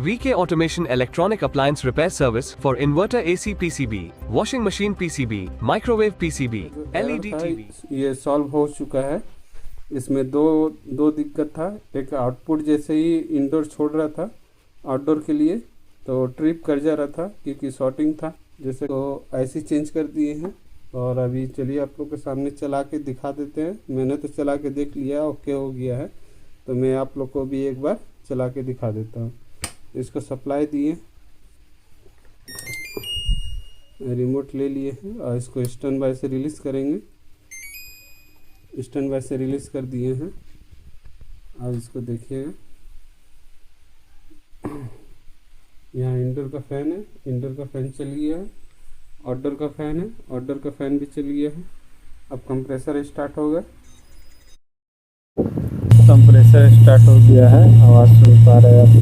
VK Automation Electronic Appliance Repair Service for Inverter AC PCB, Washing Machine PCB, Microwave PCB, LED TV। ये solve हो चुका है। इसमें दो दिक्कत था। एक आउटपुट जैसे ही इंडोर छोड़ रहा था आउटडोर के लिए तो ट्रिप कर जा रहा था क्योंकि शॉर्टिंग था, जैसे तो ऐसे चेंज कर दिए हैं। और अभी चलिए आप लोग के सामने चला के दिखा देते हैं। मैंने तो चला के देख लिया, ओके हो गया है, तो मैं आप लोग को भी एक बार चला के दिखा देता हूँ। इसको सप्लाई दिए, रिमोट ले लिए हैं और इसको स्टैंड बाय से रिलीज़ करेंगे। स्टैंड बाय से रिलीज़ कर दिए हैं। अब इसको देखिएगा, यहाँ इंडोर का फ़ैन है, इंडोर का फ़ैन चल गया है। आउटडोर का फ़ैन है, आउटडोर का फ़ैन भी चल गया है। अब कंप्रेसर स्टार्ट होगा। कंप्रेसर स्टार्ट हो गया है, आवाज़ सुन पा रहे हैं आप